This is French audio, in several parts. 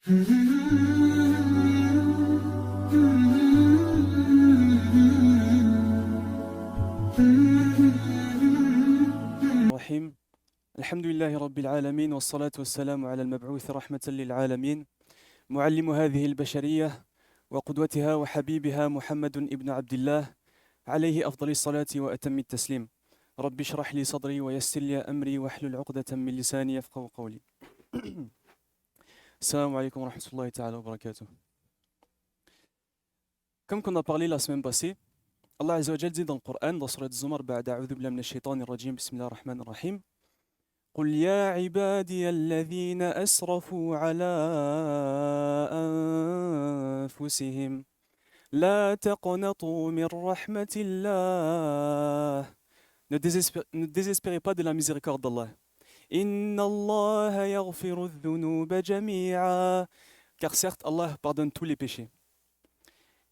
الرحيم الحمد لله رب العالمين والصلاة والسلام على المبعوث رحمة للعالمين معلم هذه البشرية وقدوتها وحبيبها محمد ابن عبد الله عليه أفضل الصلاة وأتم التسليم رب اشرح لي صدري ويسر لي أمري واحلل عقدة من لساني يفقهوا قولي. Assalamu alaikum wa rahmatullahi ta'ala wa barakatuh. Comme qu'on a parlé la semaine passée, Allah Azza wa Jal dit dans le Coran, dans Surat Zumar, Ba'da a'udhu billahi minash shaitanir rajim, bismillahir rahmanir rahim, قل يا عبادي الذين أسرفوا على أنفسهم لا تقنطوا من رحمة الله. Ne désespérez pas de la miséricorde d'Allah. Inna Allah yaghfiru dhunuba jami'a. Car certes, Allah pardonne tous les péchés.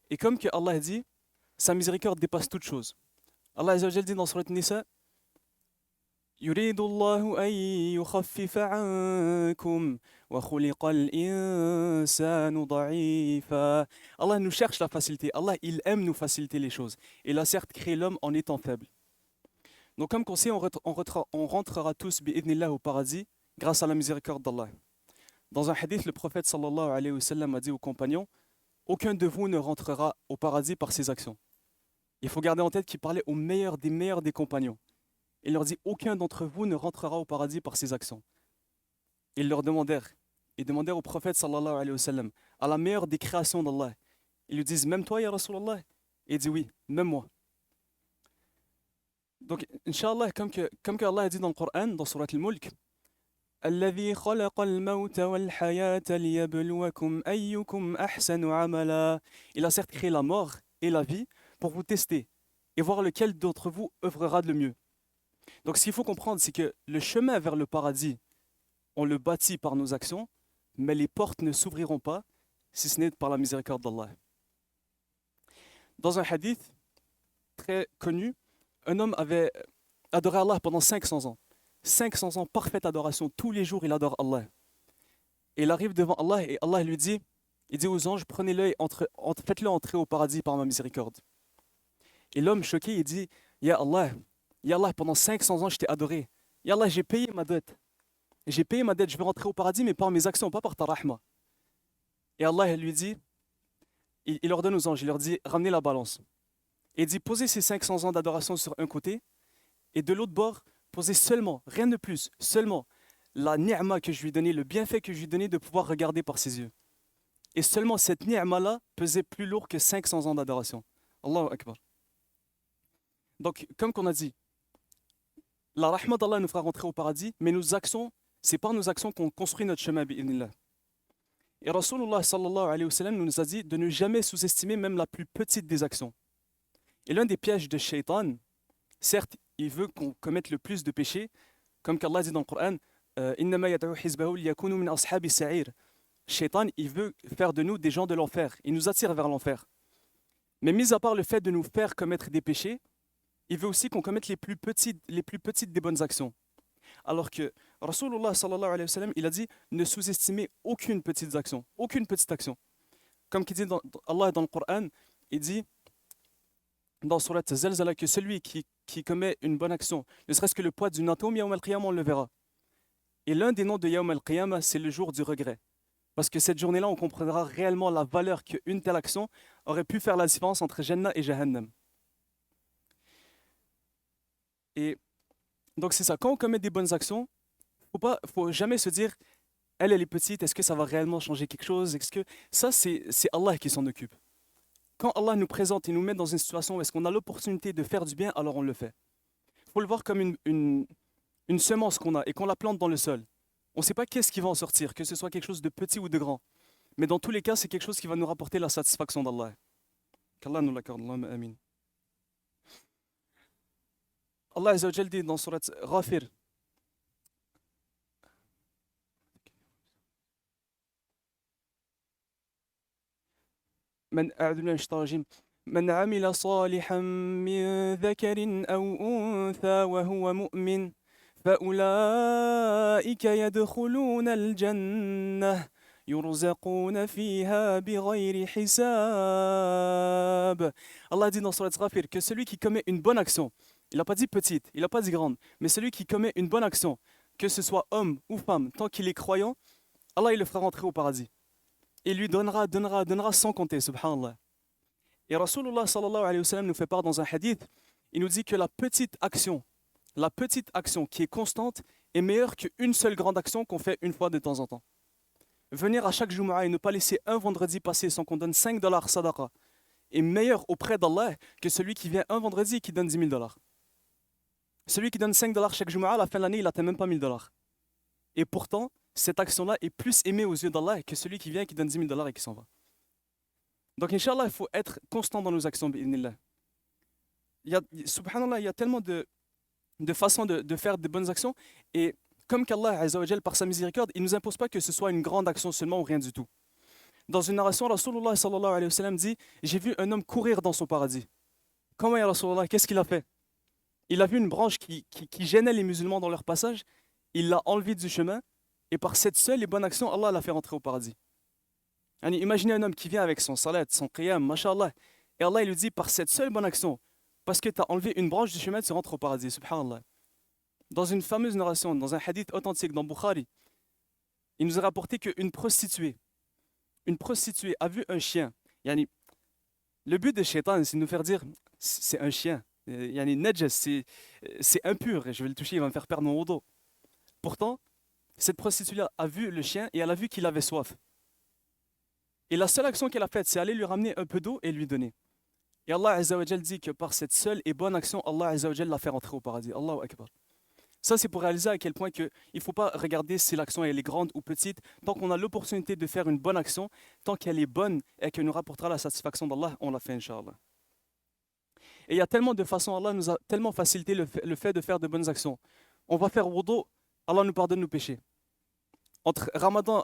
Et comme que Allah dit, sa miséricorde dépasse toute chose. Allah Azza wa Jal dit dans Surat Nisa, يريد الله أن يخفف عنكم وخلق الإنسان ضعيفا. Allah nous cherche la facilité. Allah, il aime nous faciliter les choses. Il a certes créé l'homme en étant faible. Donc comme on sait, on rentrera tous bi'idhnillah au paradis grâce à la miséricorde d'Allah. Dans un hadith, le prophète sallallahu alayhi wa sallam a dit aux compagnons, aucun de vous ne rentrera au paradis par ses actions. Il faut garder en tête qu'il parlait aux meilleurs des compagnons. Il leur dit, aucun d'entre vous ne rentrera au paradis par ses actions. Ils demandèrent au prophète sallallahu alayhi wa sallam, à la meilleure des créations d'Allah. Ils lui disent, même toi, ya Rasulallah? Et il dit, oui, même moi. Donc, Inch'Allah, comme que Allah a dit dans le Coran, dans Surat Al-Mulk, الذي خلق الموت والحياة ليبلوكم أيكم أحسن عملا. Il a certes créé la mort et la vie pour vous tester et voir lequel d'entre vous œuvrera de le mieux. Donc ce qu'il faut comprendre, c'est que le chemin vers le paradis, on le bâtit par nos actions, mais les portes ne s'ouvriront pas si ce n'est par la miséricorde d'Allah. Dans un hadith très connu, un homme avait adoré Allah pendant 500 ans. 500 ans, parfaite adoration. Tous les jours, il adore Allah. Et il arrive devant Allah et Allah lui dit, il dit aux anges, prenez-le, faites-le entrer au paradis par ma miséricorde. Et l'homme choqué, il dit, Ya Allah, pendant 500 ans, je t'ai adoré. Ya Allah, j'ai payé ma dette. Je vais rentrer au paradis, mais par mes actions, pas par ta rahma. Et Allah lui dit, il ordonne aux anges, il leur dit, ramenez la balance. Et il dit, posez ces 500 ans d'adoration sur un côté, et de l'autre bord, posez seulement, rien de plus, seulement la ni'ma que je lui ai donnée, le bienfait que je lui ai donné de pouvoir regarder par ses yeux. Et seulement cette ni'ma-là pesait plus lourd que 500 ans d'adoration. Allahu Akbar. Donc, comme qu'on a dit, la rahma d'Allah nous fera rentrer au paradis, mais nos actions, c'est par nos actions qu'on construit notre chemin, bi'idhnillah. Et Rasulullah sallallahu alayhi wa sallam nous a dit de ne jamais sous-estimer même la plus petite des actions. Et l'un des pièges de Shaitan, certes, il veut qu'on commette le plus de péchés, comme qu'Allah dit dans le Coran, Innama yad'u hizbahu liyakunu min ashabi sa'ir. Shaitan, il veut faire de nous des gens de l'enfer, il nous attire vers l'enfer. Mais mis à part le fait de nous faire commettre des péchés, il veut aussi qu'on commette les plus petites des bonnes actions. Alors que Rasulullah sallallahu alayhi wa sallam, il a dit, ne sous-estimez aucune petite action. Comme qu'il dit Allah dans le Coran, il dit, dans Surat Zalzala, que celui qui commet une bonne action, ne serait-ce que le poids d'une atome, Yawm al-Qiyamah, on le verra. Et l'un des noms de Yawm al-Qiyamah, c'est le jour du regret. Parce que cette journée-là, on comprendra réellement la valeur qu'une telle action aurait pu faire la différence entre Jannah et Jahannam. Et donc c'est ça, quand on commet des bonnes actions, faut jamais se dire, elle est petite, est-ce que ça va réellement changer quelque chose? Ça, c'est Allah qui s'en occupe. Quand Allah nous présente et nous met dans une situation où est-ce qu'on a l'opportunité de faire du bien, alors on le fait. Il faut le voir comme une semence qu'on a et qu'on la plante dans le sol. On ne sait pas qu'est-ce qui va en sortir, que ce soit quelque chose de petit ou de grand. Mais dans tous les cas, c'est quelque chose qui va nous rapporter la satisfaction d'Allah. Qu'Allah nous l'accorde. Allahumma amin. Allah Azza wa Jal dit dans Surat Ghafir, أعوذ بالله من الشيطان الرجيم من عمل صالحا من ذكر أو أنثى وهو مؤمن فأولئك يدخلون الجنة يرزقون فيها بغير حساب. Allah dit dans Surat Ghafir que celui qui commet une bonne action, il n'a pas dit petite, il n'a pas dit grande, mais celui qui commet une bonne action, que ce soit homme ou femme, tant qu'il est croyant, Allah il le fera rentrer au paradis. Et lui donnera sans compter, subhanallah. Et Rasulullah sallallahu alayhi wa sallam nous fait part dans un hadith, il nous dit que la petite action qui est constante est meilleure qu'une seule grande action qu'on fait une fois de temps en temps. Venir à chaque Jumu'ah et ne pas laisser un vendredi passer sans qu'on donne $5 sadaqa est meilleur auprès d'Allah que celui qui vient un vendredi et qui donne $10,000. Celui qui donne $5 chaque Jumu'ah, à la fin de l'année, il n'atteint même pas $1,000. Et pourtant, cette action-là est plus aimée aux yeux d'Allah que celui qui vient et qui donne $10,000 et qui s'en va. Donc, Inch'Allah, il faut être constant dans nos actions, bi'idhnillah. Subhanallah, il y a tellement de façons de faire de bonnes actions. Et comme qu'Allah, Azza wa Jal, par sa miséricorde, il ne nous impose pas que ce soit une grande action seulement ou rien du tout. Dans une narration, Rasulullah sallallahu alayhi wa sallam dit « J'ai vu un homme courir dans son paradis. » Comment ya Rasulullah? Qu'est-ce qu'il a fait? Il a vu une branche qui gênait les musulmans dans leur passage. Il l'a enlevée du chemin. Et par cette seule et bonne action, Allah l'a fait rentrer au paradis. Imaginez un homme qui vient avec son salat, son qiyam, mashallah. Et Allah il lui dit par cette seule bonne action, parce que tu as enlevé une branche du chemin, tu rentres au paradis, subhanallah. Dans une fameuse narration, dans un hadith authentique dans Bukhari, il nous a rapporté qu'une prostituée a vu un chien. Le but de Shaitan, c'est de nous faire dire c'est un chien. Najas, c'est impur, et je vais le toucher, il va me faire perdre mon wudu. Pourtant, cette prostituée a vu le chien et elle a vu qu'il avait soif. Et la seule action qu'elle a faite, c'est aller lui ramener un peu d'eau et lui donner. Et Allah Azza wa Jal dit que par cette seule et bonne action, Allah Azza wa Jal l'a fait rentrer au paradis. Allahu Akbar. Ça, c'est pour réaliser à quel point il ne faut pas regarder si l'action elle est grande ou petite. Tant qu'on a l'opportunité de faire une bonne action, tant qu'elle est bonne et qu'elle nous rapportera la satisfaction d'Allah, on la fait, Inch'Allah. Et il y a tellement de façons, Allah nous a tellement facilité le fait de faire de bonnes actions. On va faire wudu, Allah nous pardonne nos péchés. Entre Ramadan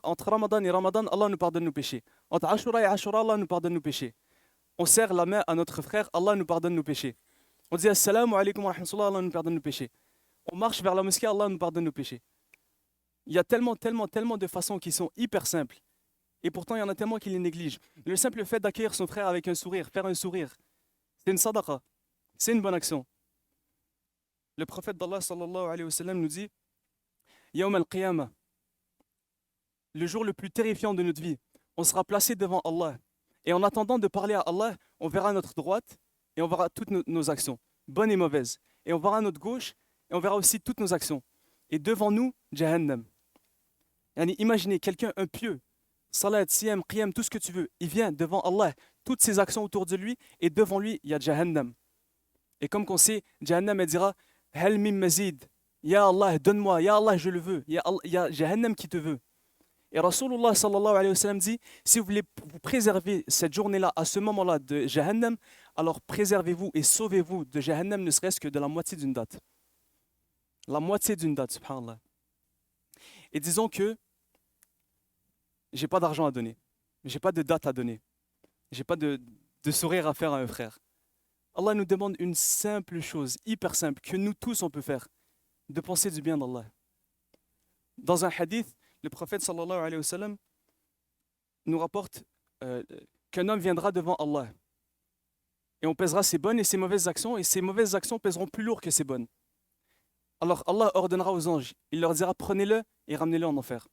et Ramadan, Allah nous pardonne nos péchés. Entre Ashura et Ashura, Allah nous pardonne nos péchés. On serre la main à notre frère, Allah nous pardonne nos péchés. On dit Assalamu alaikum wa rahmatullah, Allah nous pardonne nos péchés. On marche vers la mosquée, Allah nous pardonne nos péchés. Il y a tellement de façons qui sont hyper simples. Et pourtant, il y en a tellement qui les négligent. Le simple fait d'accueillir son frère avec un sourire, faire un sourire, c'est une sadaqa. C'est une bonne action. Le prophète d'Allah sallallahu alayhi wa sallam nous dit Yawm al-Qiyamah, le jour le plus terrifiant de notre vie, on sera placé devant Allah. Et en attendant de parler à Allah, on verra à notre droite et on verra toutes nos actions, bonnes et mauvaises. Et on verra à notre gauche et on verra aussi toutes nos actions. Et devant nous, Jahannam. Imaginez quelqu'un, un pieux, salat, siyam, qiyam, tout ce que tu veux. Il vient devant Allah, toutes ses actions autour de lui, et devant lui, il y a Jahannam. Et comme qu'on sait, Jahannam, elle dira Hal min mazid. Ya Allah, donne-moi. Ya Allah, je le veux. Il y a Jahannam qui te veut. Et Rasulullah sallallahu alayhi wa sallam dit si vous voulez vous préserver cette journée-là, à ce moment-là de Jahannam, alors préservez-vous et sauvez-vous de Jahannam, ne serait-ce que de la moitié d'une date. La moitié d'une date, subhanallah. Et disons que j'ai pas d'argent à donner, j'ai pas de date à donner, j'ai pas de sourire à faire à un frère. Allah nous demande une simple chose, hyper simple, que nous tous on peut faire, de penser du bien d'Allah. Dans un hadith, le prophète sallallahu alayhi wa sallam nous rapporte qu'un homme viendra devant Allah et on pèsera ses bonnes et ses mauvaises actions et ses mauvaises actions pèseront plus lourd que ses bonnes. Alors Allah ordonnera aux anges, il leur dira prenez-le et ramenez-le en enfer.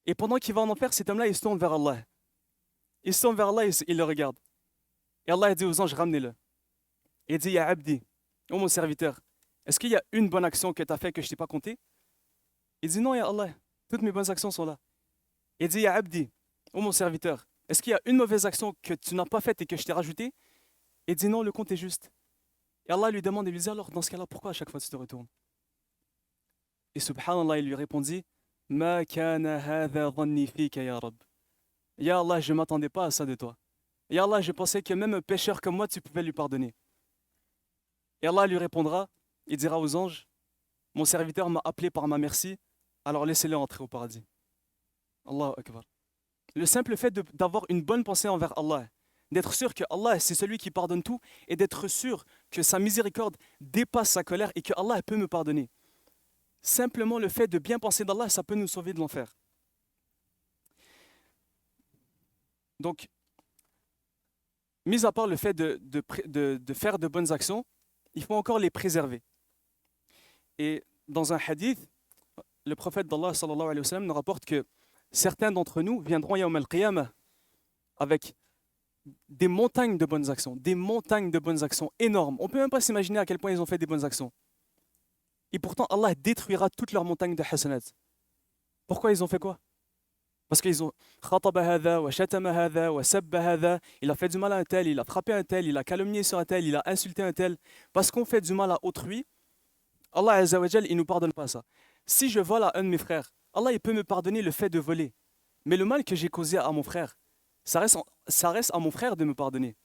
Et pendant qu'il va en enfer, cet homme-là il se tourne vers Allah. Il se tourne vers Allah et il le regarde. Et Allah dit aux anges ramenez-le. Et il dit ya abdi, ô mon serviteur, est-ce qu'il y a une bonne action que tu as fait que je ne t'ai pas compté? Il dit non ya Allah. Toutes mes bonnes actions sont là. Il dit, Ya Abdi, ô mon serviteur, est-ce qu'il y a une mauvaise action que tu n'as pas faite et que je t'ai rajoutée? Il dit, non, le compte est juste. Et Allah lui demande et lui dit, alors dans ce cas-là, pourquoi à chaque fois tu te retournes? Et subhanallah, il lui répondit, Ma kana hadha dhanni fika ya Rab. Ya Allah, je ne m'attendais pas à ça de toi. Ya Allah, je pensais que même un pécheur comme moi, tu pouvais lui pardonner. Et Allah lui répondra, il dira aux anges, mon serviteur m'a appelé par ma merci, alors laissez-le entrer au paradis. Allahu Akbar. Le simple fait d'avoir une bonne pensée envers Allah, d'être sûr que Allah c'est celui qui pardonne tout et d'être sûr que sa miséricorde dépasse sa colère et que Allah peut me pardonner. Simplement le fait de bien penser d'Allah, ça peut nous sauver de l'enfer. Donc, mis à part le fait de faire de bonnes actions, il faut encore les préserver. Et dans un hadith, le prophète d'Allah sallallahu alayhi wa sallam nous rapporte que certains d'entre nous viendront yawm al-qiyamah avec des montagnes de bonnes actions énormes. On ne peut même pas s'imaginer à quel point ils ont fait des bonnes actions. Et pourtant, Allah détruira toutes leurs montagnes de hasanat. Pourquoi ils ont fait quoi? Parce qu'ils ont khataba hadha wa shatama hadha wa sabba hadha. Il a fait du mal à un tel, il a frappé un tel, il a calomnié sur un tel, il a insulté un tel. Parce qu'on fait du mal à autrui, Allah Azza wa Jal, il ne nous pardonne pas ça. Si je vole à un de mes frères, Allah il peut me pardonner le fait de voler. Mais le mal que j'ai causé à mon frère, ça reste à mon frère de me pardonner.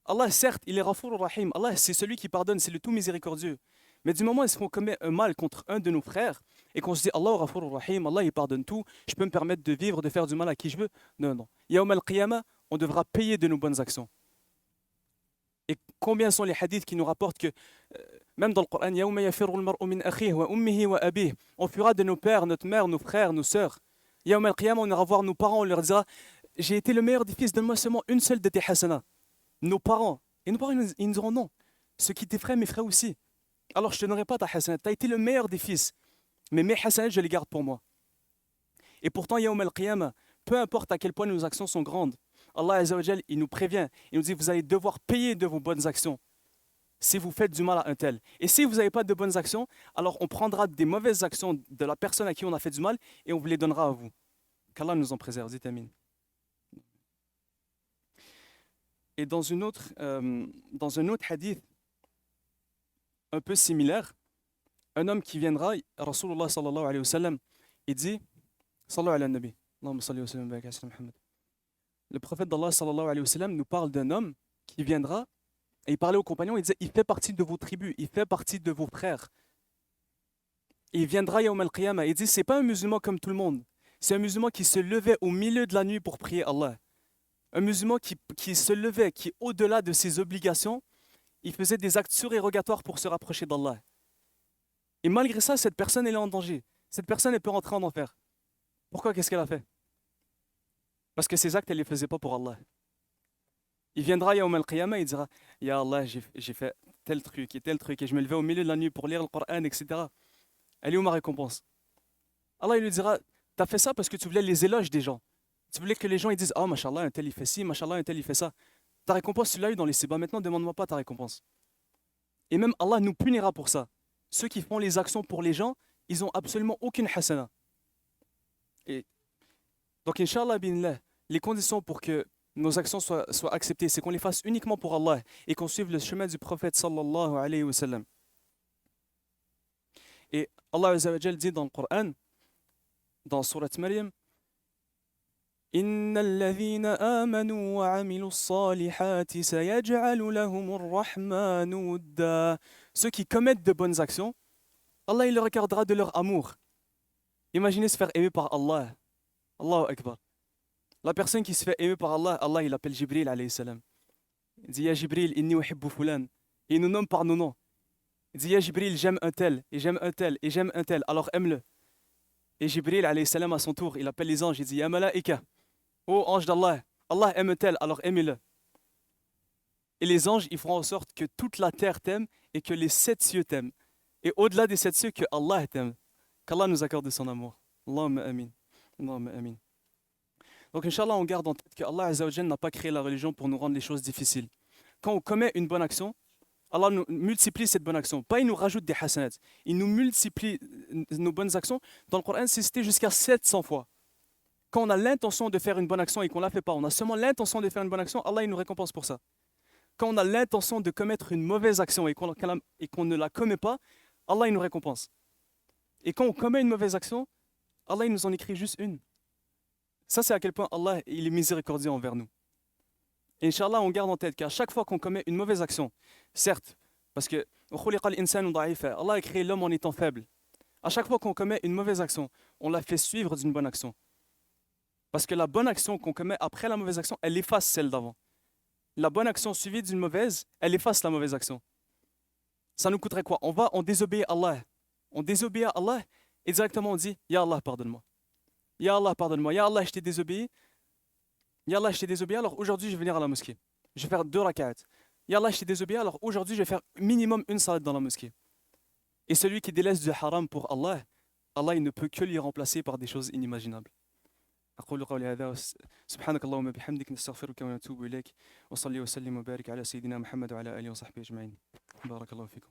Allah, certes, il est Rafour Rahim. Allah, c'est celui qui pardonne, c'est le tout miséricordieux. Mais du moment où on commet un mal contre un de nos frères et qu'on se dit Allah Rafour Rahim, Allah il pardonne tout, je peux me permettre de vivre, de faire du mal à qui je veux. Non, non. Yawm al-Qiyamah, on devra payer de nos bonnes actions. Et combien sont les hadiths qui nous rapportent que, même dans le Coran, Yawma yafirru al-mar'u min akhihi wa ummihi wa abihi, on fuira de nos pères, notre mère, nos frères, nos sœurs. Yawm al-Qiyamah, on ira voir nos parents, on leur dira j'ai été le meilleur des fils, donne-moi seulement une seule de tes hasanah. Nos parents. Et nos parents, ils nous diront non. Ce qui t'effraie, mes frères aussi. Alors je ne te donnerai pas ta hasanah. Tu as été le meilleur des fils. Mais mes hasanah, je les garde pour moi. Et pourtant, Yawm al-Qiyamah, peu importe à quel point nos actions sont grandes, Allah Azza wa Jal, il nous prévient. Il nous dit, vous allez devoir payer de vos bonnes actions si vous faites du mal à un tel. Et si vous n'avez pas de bonnes actions, alors on prendra des mauvaises actions de la personne à qui on a fait du mal et on vous les donnera à vous. Qu'Allah nous en préserve. Dites Amin. Et dans un autre hadith un peu similaire, un homme qui viendra, Rasulullah sallallahu alayhi wa sallam, il dit, sallallahu alayhi wa nabi, Allahumma salli wa sallam baraka ala Muhammad. Le prophète d'Allah sallallahu alayhi wa sallam nous parle d'un homme qui viendra, et il parlait aux compagnons, il disait, il fait partie de vos tribus, il fait partie de vos frères. Et il viendra yawm al-qiyamah, il dit, c'est pas un musulman comme tout le monde, c'est un musulman qui se levait au milieu de la nuit pour prier Allah. Un musulman qui se levait, qui au-delà de ses obligations, il faisait des actes surérogatoires pour se rapprocher d'Allah. Et malgré ça, cette personne elle est en danger. Cette personne elle peut rentrer en enfer. Pourquoi? Qu'est-ce qu'elle a fait? Parce que ces actes, elle ne les faisait pas pour Allah. Il viendra yawm al-qiyamah et il dira, Ya Allah, j'ai fait tel truc, et je me levais au milieu de la nuit pour lire le Coran, etc. Elle est où ma récompense? Allah il lui dira, tu as fait ça parce que tu voulais les éloges des gens. Tu voulais que les gens ils disent, oh, mashallah, un tel il fait ci, mashallah, un tel il fait ça. Ta récompense, tu l'as eu dans les sébats. Maintenant, demande-moi pas ta récompense. Et même Allah nous punira pour ça. Ceux qui font les actions pour les gens, ils n'ont absolument aucune hasana. Et donc, Inch'Allah, binlah, les conditions pour que nos actions soient acceptées, c'est qu'on les fasse uniquement pour Allah et qu'on suive le chemin du prophète sallallahu alayhi wa sallam. Et Allah Azza wa Jal dit dans le Coran, dans Surat Maryam, إن الذين آمنوا وعملوا الصالحات سيجعل لهم الرحمن ودا. Ceux qui commettent de bonnes actions, Allah il le regardera de leur amour. Imaginez se faire aimer par Allah. Allahu Akbar. La personne qui se fait aimer par Allah, Allah il appelle Jibril alayhi salam. Il dit Ya Jibril, inni uhibbu fulan. Et il nous nomme par nos noms. Il dit Ya Jibril, j'aime un tel, et j'aime un tel, et j'aime un tel, alors aime-le. Et Jibril alayhi salam à son tour, il appelle les anges, il dit Ya malaika. Ô ange d'Allah, Allah aime tel, alors aimez-le. Et les anges, ils feront en sorte que toute la terre t'aime et que les 7 cieux t'aiment. Et au-delà des 7 cieux, que Allah t'aime. Qu'Allah nous accorde de son amour. Allahumma amin. Allahumma amin. Donc, Inch'Allah, on garde en tête que Allah Azza wa Jalla n'a pas créé la religion pour nous rendre les choses difficiles. Quand on commet une bonne action, Allah nous multiplie cette bonne action. Pas il nous rajoute des hasanats. Il nous multiplie nos bonnes actions. Dans le Coran, c'est cité jusqu'à 700 fois. Quand on a l'intention de faire une bonne action et qu'on ne la fait pas, on a seulement l'intention de faire une bonne action, Allah il nous récompense pour ça. Quand on a l'intention de commettre une mauvaise action et qu'on ne la commet pas, Allah il nous récompense. Et quand on commet une mauvaise action, Allah il nous en écrit juste une. Ça c'est à quel point Allah il est miséricordieux envers nous. Et Inch'Allah on garde en tête qu'à chaque fois qu'on commet une mauvaise action, certes, parce que Allah a créé l'homme en étant faible. À chaque fois qu'on commet une mauvaise action, on la fait suivre d'une bonne action. Parce que la bonne action qu'on commet après la mauvaise action, elle efface celle d'avant. La bonne action suivie d'une mauvaise, elle efface la mauvaise action. Ça nous coûterait quoi? On désobéit à Allah. On désobéit à Allah et directement on dit Ya Allah, pardonne-moi. Ya Allah, pardonne-moi. Ya Allah, je t'ai désobéi. Yallah, je t'ai désobéi, alors aujourd'hui je vais venir à la mosquée. Je vais faire 2 rak'at. Yallah, je t'ai désobéi, alors aujourd'hui je vais faire minimum une salat dans la mosquée. Et celui qui délaisse du haram pour Allah, Allah il ne peut que l'y remplacer par des choses inimaginables. أقول قولي هذا سبحانك اللهم وبحمدك نستغفرك ونتوب إليك وصلي وسلم وبارك على سيدنا محمد وعلى آله وصحبه أجمعين بارك الله فيكم